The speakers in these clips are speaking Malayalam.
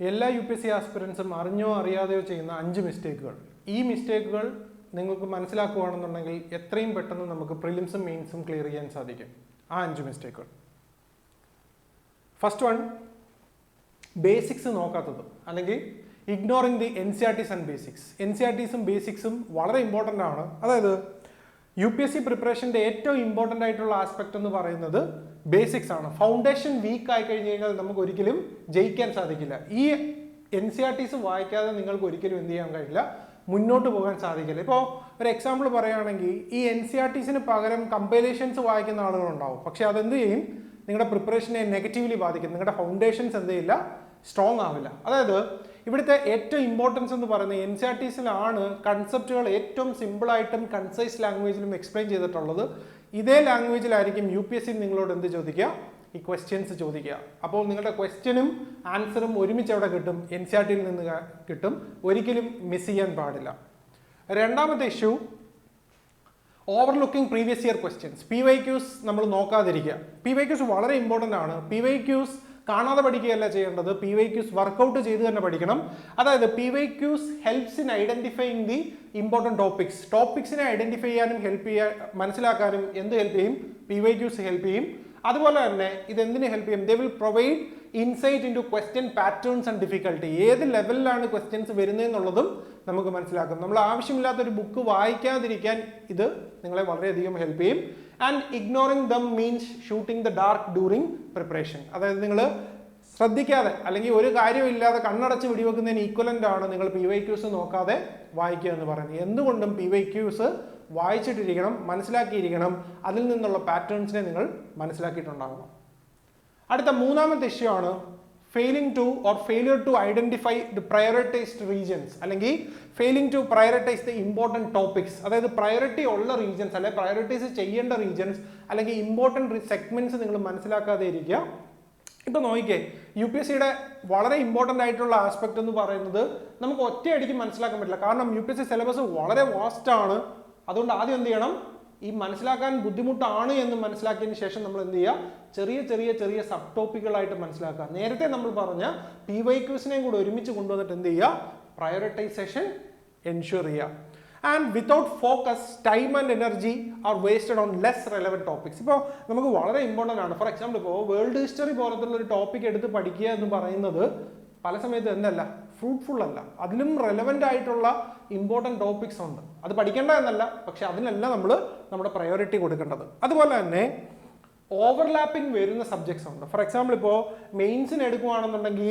എല്ലാ UPSC ആസ്പിറൻസും അറിഞ്ഞോ അറിയാതെയോ ചെയ്യുന്ന 5 മിസ്റ്റേക്കുകൾ. ഈ മിസ്റ്റേക്കുകൾ നിങ്ങൾക്ക് മനസ്സിലാക്കുകയാണെന്നുണ്ടെങ്കിൽ എത്രയും പെട്ടെന്ന് നമുക്ക് പ്രിലിംസും മെയിൻസും ക്ലിയർ ചെയ്യാൻ സാധിക്കും. ആ 5 മിസ്റ്റേക്കുകൾ. ഫസ്റ്റ് വൺ, ബേസിക്സ് നോക്കാത്തത്, അല്ലെങ്കിൽ ignoring the NCERTs and basics. NCERTസും ബേസിക്സും വളരെ ഇമ്പോർട്ടൻ്റ് ആണ്. അതായത് UPSC പ്രിപ്പറേഷൻ്റെ ഏറ്റവും ഇമ്പോർട്ടൻ്റ് ആയിട്ടുള്ള ആസ്പെക്ട് എന്ന് പറയുന്നത് ബേസിക്സ് ആണ്. ഫൗണ്ടേഷൻ വീക്ക് ആയി കഴിഞ്ഞ് കഴിഞ്ഞാൽ നമുക്ക് ഒരിക്കലും ജയിക്കാൻ സാധിക്കില്ല. ഈ NCERTs വായിക്കാതെ നിങ്ങൾക്ക് ഒരിക്കലും എന്ത് ചെയ്യാൻ കഴിയില്ല, മുന്നോട്ട് പോകാൻ സാധിക്കില്ല. ഇപ്പോൾ ഒരു എക്സാമ്പിൾ പറയുകയാണെങ്കിൽ ഈ NCERTസിന് പകരം കമ്പൈലേഷൻസ് വായിക്കുന്ന ആളുകളുണ്ടാവും. പക്ഷെ അതെന്ത് ചെയ്യും, നിങ്ങളുടെ പ്രിപ്പറേഷനെ നെഗറ്റീവ്ലി ബാധിക്കും. നിങ്ങളുടെ ഫൗണ്ടേഷൻസ് എന്ത് ചെയ്യില്ല, സ്ട്രോങ് ആവില്ല. അതായത് ഇവിടുത്തെ ഏറ്റവും ഇമ്പോർട്ടൻസ് എന്ന് പറയുന്നത് NCERTസിലാണ് കൺസെപ്റ്റുകൾ ഏറ്റവും സിമ്പിളായിട്ടും കൺസൈസ് ലാംഗ്വേജിലും എക്സ്പ്ലെയിൻ ചെയ്തിട്ടുള്ളത്. ഇതേ ലാംഗ്വേജിലായിരിക്കും UPSC നിങ്ങളോട് എന്ത് ചോദിക്കുക, ഈ ക്വസ്റ്റ്യൻസ് ചോദിക്കുക. അപ്പോൾ നിങ്ങളുടെ ക്വസ്റ്റ്യനും ആൻസറും ഒരുമിച്ച് എവിടെ കിട്ടും, NCERTയിൽ നിന്ന് കിട്ടും. ഒരിക്കലും മിസ് ചെയ്യാൻ പാടില്ല. രണ്ടാമത്തെ issue, overlooking previous year questions. PYQs നമ്മൾ നോക്കാതിരിക്കുക. PYQs വളരെ ഇമ്പോർട്ടൻ്റ് ആണ്. PYQs കാണാതെ പഠിക്കുകയല്ല ചെയ്യേണ്ടത്, PYQs വർക്കൗട്ട് ചെയ്ത് തന്നെ പഠിക്കണം. അതായത് PYQs helps in identifying the important ടോപ്പിക്സിനെ ഐഡന്റിഫൈ ചെയ്യാനും ഹെൽപ്പ് ചെയ്യാൻ, മനസ്സിലാക്കാനും എന്ത് ഹെൽപ്പ് ചെയ്യും, PYQs ഹെൽപ്പ് ചെയ്യും. അതുപോലെ തന്നെ ഇതെന്തിനു ഹെൽപ്പ് ചെയ്യും, they will provide insight into question patterns and difficulty. ഏത് ലെവലിലാണ് ക്വസ്റ്റ്യൻസ് വരുന്നതെന്നുള്ളതും നമുക്ക് മനസ്സിലാക്കും. നമ്മൾ ആവശ്യമില്ലാത്തൊരു ബുക്ക് വായിക്കാതിരിക്കാൻ ഇത് നിങ്ങളെ വളരെയധികം ഹെൽപ്പ് ചെയ്യും. And ignoring dum means shooting the dark during preparation. അതായത് നിങ്ങൾ ശ്രദ്ധിക്കാതെ അല്ലെങ്കിൽ ഒരു കാര്യമില്ലാതെ കണ്ണടച്ച് വെടിവെക്കുന്നതിന് ഈക്വലൻ്റ് ആണ് നിങ്ങൾ PYQs നോക്കാതെ വായിക്കുക എന്ന് പറയുന്നത്. എന്തുകൊണ്ടും PYQs വായിച്ചിട്ടിരിക്കണം, മനസ്സിലാക്കിയിരിക്കണം. അതിൽ നിന്നുള്ള പാറ്റേൺസിനെ നിങ്ങൾ മനസ്സിലാക്കിയിട്ടുണ്ടാകണം. അടുത്ത മൂന്നാമത്തെ ഇഷ്യൂ ആണ് failing to or failure to identify the prioritized regions, അല്ലെങ്കിൽ failing to prioritize the important topics. അതായത് പ്രയോറിറ്റി ഉള്ള റീജിയൻസ്, അല്ലെങ്കിൽ പ്രയോറിറ്റൈസ് ചെയ്യേണ്ട റീജിയൻസ്, അല്ലെങ്കിൽ ഇമ്പോർട്ടൻറ്റ് സെഗ്മെന്റ്സ് നിങ്ങൾ മനസ്സിലാക്കാതെ ഇരിക്കുക. ഇപ്പൊ നോക്കിക്കേ, UPSCയുടെ വളരെ ഇമ്പോർട്ടൻ്റ് ആയിട്ടുള്ള ആസ്പെക്ട് എന്ന് പറയുന്നത് നമുക്ക് ഒറ്റയടിക്ക് മനസ്സിലാക്കാൻ പറ്റില്ല. കാരണം UPSC സിലബസ് വളരെ വാസ്റ്റ് ആണ്. അതുകൊണ്ട് ആദ്യം എന്ത് ചെയ്യണം, ഈ മനസ്സിലാക്കാൻ ബുദ്ധിമുട്ടാണ് എന്ന് മനസ്സിലാക്കിയതിന് ശേഷം നമ്മൾ എന്ത് ചെയ്യുക, ചെറിയ ചെറിയ ചെറിയ സബ് ടോപ്പിക്കുകളായിട്ട് മനസ്സിലാക്കുക. നേരത്തെ നമ്മൾ പറഞ്ഞ PYQസിനെയും കൂടെ ഒരുമിച്ച് കൊണ്ടുവന്നിട്ട് എന്ത് ചെയ്യുക, പ്രയോറിറ്റൈസേഷൻ എൻഷുർ ചെയ്യുക. And without focus time and energy are wasted on less relevant topics. ഇപ്പോൾ നമുക്ക് വളരെ ഇമ്പോർട്ടൻ്റ് ആണ്. ഫോർ എക്സാമ്പിൾ ഇപ്പോൾ വേൾഡ് ഹിസ്റ്ററി പോലത്തുള്ള ഒരു ടോപ്പിക് എടുത്ത് പഠിക്കുക എന്ന് പറയുന്നത് പല സമയത്ത് എന്തല്ല, ഫ്രൂട്ട്ഫുൾ അല്ല. അതിലും റെലവൻ്റ് ആയിട്ടുള്ള ഇമ്പോർട്ടൻറ്റ് ടോപ്പിക്സ് ഉണ്ട്. അത് പഠിക്കേണ്ട എന്നല്ല, പക്ഷെ അതിനല്ല നമ്മൾ നമ്മുടെ പ്രയോറിറ്റി കൊടുക്കേണ്ടത്. അതുപോലെ തന്നെ ഓവർലാപ്പിംഗ് വരുന്ന സബ്ജക്ട്സ് ഉണ്ട്. ഫോർ എക്സാമ്പിൾ ഇപ്പോൾ മെയിൻസിന് എടുക്കുകയാണെന്നുണ്ടെങ്കിൽ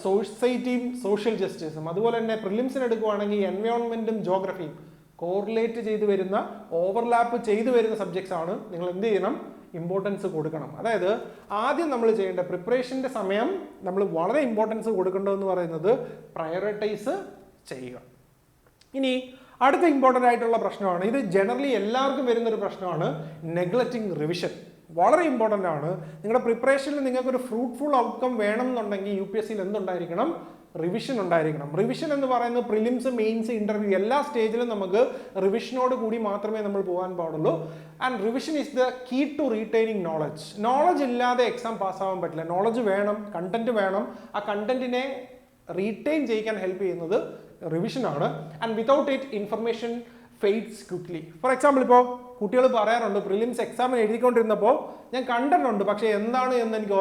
സൊസൈറ്റിയും സോഷ്യൽ ജസ്റ്റിസും, അതുപോലെ തന്നെ പ്രിലിംസിന് എടുക്കുകയാണെങ്കിൽ എൻവയോൺമെൻറ്റും ജോഗ്രഫിയും കോറിലേറ്റ് ചെയ്ത് വരുന്ന, ഓവർലാപ്പ് ചെയ്ത് വരുന്ന സബ്ജക്ട്സ് ആണ്. നിങ്ങൾ എന്ത് ചെയ്യണം, ഇമ്പോർട്ടൻസ് കൊടുക്കണം. അതായത് ആദ്യം നമ്മൾ ചെയ്യേണ്ട പ്രിപ്പറേഷൻ്റെ സമയം നമ്മൾ വളരെ ഇമ്പോർട്ടൻസ് കൊടുക്കേണ്ടതെന്ന് പറയുന്നത് പ്രയോറിറ്റൈസ് ചെയ്യുക. ഇനി അടുത്ത ഇമ്പോർട്ടൻ്റ് ആയിട്ടുള്ള പ്രശ്നമാണ്, ഇത് ജനറലി എല്ലാവർക്കും വരുന്നൊരു പ്രശ്നമാണ്, നെഗ്ലക്റ്റിംഗ് റിവിഷൻ. വളരെ ഇമ്പോർട്ടൻ്റ് ആണ്. നിങ്ങളുടെ പ്രിപ്പറേഷനിൽ നിങ്ങൾക്കൊരു ഫ്രൂട്ട്ഫുൾ ഔട്ട്കം വേണം എന്നുണ്ടെങ്കിൽ UPSCയിൽ എന്തുണ്ടായിരിക്കണം, റിവിഷൻ ഉണ്ടായിരിക്കണം. റിവിഷൻ എന്ന് പറയുന്നത് പ്രിലിംസ്, മെയിൻസ്, ഇന്റർവ്യൂ എല്ലാ സ്റ്റേജിലും നമുക്ക് റിവിഷനോട് കൂടി മാത്രമേ നമ്മൾ പോകാൻ പാടുള്ളൂ. And revision is the key to retaining knowledge. Knowledge ഇല്ലാതെ എക്സാം പാസ്സാവാൻ പറ്റില്ല. നോളജ് വേണം, കണ്ടന്റ് വേണം. ആ കണ്ടന്റിനെ റീറ്റെയിൻ ചെയ്യിക്കാൻ ഹെൽപ്പ് ചെയ്യുന്നത് റിവിഷനാണ്. And without it information fades quickly. For example ഇപ്പോൾ കുട്ടികൾ പറയാറുണ്ട്, പ്രിലിംസ് എക്സാമിന് എഴുതിക്കൊണ്ടിരുന്നപ്പോൾ ഞാൻ കണ്ടിട്ടുണ്ട്, പക്ഷേ എന്താണ് എന്ന് എനിക്ക്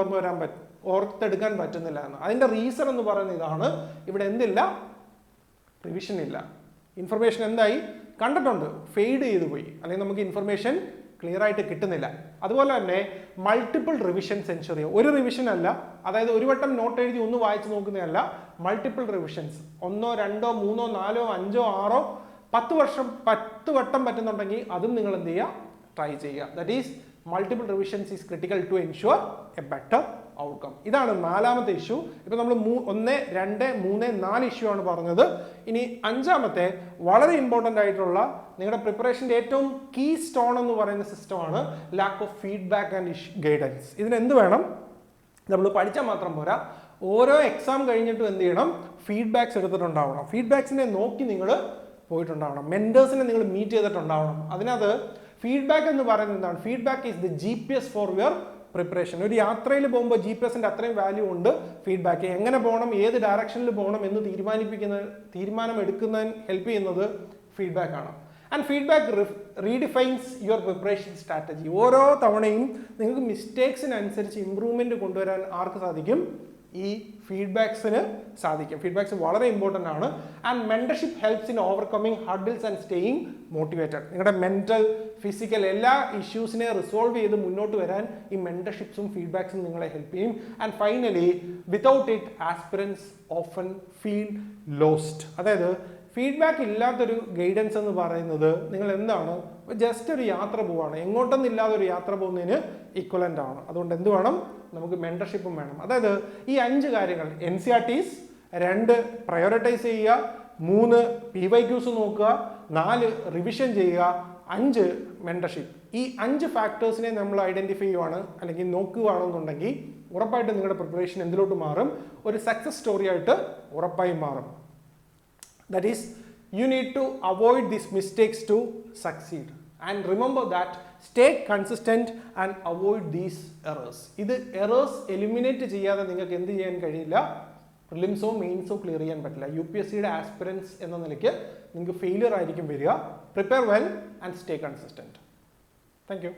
ഓർത്തെടുക്കാൻ പറ്റുന്നില്ല എന്ന്. അതിൻ്റെ റീസൺ എന്ന് പറയുന്നത് ഇതാണ്, ഇവിടെ എന്തില്ല, റിവിഷൻ ഇല്ല. ഇൻഫർമേഷൻ എന്തായി, കണ്ടിട്ടുണ്ട്, ഫെയ്ഡ് ചെയ്തു പോയി, അല്ലെങ്കിൽ നമുക്ക് ഇൻഫർമേഷൻ ക്ലിയർ ആയിട്ട് കിട്ടുന്നില്ല. അതുപോലെ തന്നെ മൾട്ടിപ്പിൾ റിവിഷൻസ് എൻഷുർ ചെയ്യുക. ഒരു റിവിഷൻ അല്ല, അതായത് ഒരു വട്ടം നോട്ട് എഴുതി ഒന്ന് വായിച്ചു നോക്കുന്നതല്ല, മൾട്ടിപ്പിൾ റിവിഷൻസ്, 1, 2, 3, 4, 5, 6, 10 വട്ടം പറ്റുന്നുണ്ടെങ്കിൽ അതും നിങ്ങൾ എന്ത് ചെയ്യുക, ട്രൈ ചെയ്യുക. That is multiple revisions is critical to ensure a better outcome. ഇതാണ് നാലാമത്തെ ഇഷ്യൂ. ഇപ്പം നമ്മൾ 1, 2, 3, 4 ഇഷ്യൂ ആണ് പറഞ്ഞത്. ഇനി അഞ്ചാമത്തെ വളരെ ഇമ്പോർട്ടൻ്റ് ആയിട്ടുള്ള നിങ്ങളുടെ പ്രിപ്പറേഷൻ്റെ ഏറ്റവും കീ സ്റ്റോൺ എന്ന് പറയുന്ന സിസ്റ്റമാണ് lack of feedback and guidance. ഇതിനെന്ത് വേണം, നമ്മൾ പഠിച്ചാൽ മാത്രം പോരാ, ഓരോ എക്സാം കഴിഞ്ഞിട്ടും എന്ത് ചെയ്യണം, ഫീഡ്ബാക്സ് എടുത്തിട്ടുണ്ടാവണം. ഫീഡ്ബാക്സിനെ നോക്കി നിങ്ങൾ പോയിട്ടുണ്ടാവണം. മെൻറ്റേഴ്സിനെ നിങ്ങൾ മീറ്റ് ചെയ്തിട്ടുണ്ടാവണം. അതിനകത്ത് ഫീഡ്ബാക്ക് എന്ന് പറയുന്നത് എന്താണ്, feedback is the GPS for your preparation. ഒരു യാത്രയിൽ പോകുമ്പോൾ GPS-ന്റെ അത്രയും വാല്യൂ ഉണ്ട് ഫീഡ്ബാക്ക്. എങ്ങനെ പോകണം, ഏത് ഡയറക്ഷനിൽ പോകണം എന്ന് തീരുമാനം എടുക്കുന്നതിന് ഹെൽപ്പ് ചെയ്യുന്നത് ഫീഡ്ബാക്ക് ആണ്. And feedback redefines your preparation strategy. ഓരോ തവണയും നിങ്ങൾക്ക് മിസ്റ്റേക്സിനനുസരിച്ച് ഇമ്പ്രൂവ്മെന്റ് കൊണ്ടുവരാൻ ആർക്ക് സാധിക്കും? ഈ ഫീഡ്ബാക്സിന് സാധിക്കും. ഫീഡ്ബാക്സ് വളരെ ഇമ്പോർട്ടൻ്റ് ആണ്. And mentorship helps in overcoming hurdles and staying motivated. നിങ്ങളുടെ മെന്റൽ, ഫിസിക്കൽ എല്ലാ ഇഷ്യൂസിനെ റിസോൾവ് ചെയ്ത് മുന്നോട്ട് വരാൻ ഈ മെന്റർഷിപ്സും ഫീഡ്ബാക്സും നിങ്ങളെ ഹെൽപ്പ് ചെയ്യും. And finally, without it aspirants often feel lost. അതായത് ഫീഡ്ബാക്ക് ഇല്ലാത്തൊരു ഗൈഡൻസ് എന്ന് പറയുന്നത് നിങ്ങൾ എന്താണ്, ജസ്റ്റ് ഒരു യാത്ര പോവാണ്, എങ്ങോട്ടൊന്നില്ലാതെ ഒരു യാത്ര പോകുന്നതിന് ഇക്വലൻ്റ് ആണ്. അതുകൊണ്ട് എന്ത് വേണം? നമുക്ക് മെന്റർഷിപ്പും വേണം. അതായത് ഈ 5 കാര്യങ്ങൾ NCERTs, 2 പ്രയോറിറ്റൈസ് ചെയ്യുക, 3 PYQs നോക്കുക, 4 റിവിഷൻ ചെയ്യുക, 5 മെന്റർഷിപ്പ്. ഈ 5 ഫാക്ടേഴ്സിനെ നമ്മൾ ഐഡന്റിഫൈ ചെയ്യുവാണ് അല്ലെങ്കിൽ നോക്കുകയാണെന്നുണ്ടെങ്കിൽ ഉറപ്പായിട്ട് നിങ്ങളുടെ പ്രിപ്പറേഷൻ എന്തിലോട്ട് മാറും? ഒരു സക്സസ് സ്റ്റോറി ആയിട്ട് ഉറപ്പായും മാറും. That is, you need to avoid these mistakes to succeed. And remember that, stay consistent and avoid these errors. ഇത് errors eliminate ചെയ്യാതെ നിങ്ങൾക്ക് എന്ത് ചെയ്യാൻ കഴിയില്ല? പ്രിലിംസോ മെയിൻസോ ക്ലിയർ ചെയ്യാൻ പറ്റില്ല. UPSCയുടെ ആസ്പിറൻസ് എന്ന നിലയ്ക്ക് നിങ്ങൾക്ക് ഫെയിലിയർ ആയിരിക്കും വരിക. Prepare well and stay consistent. Thank you.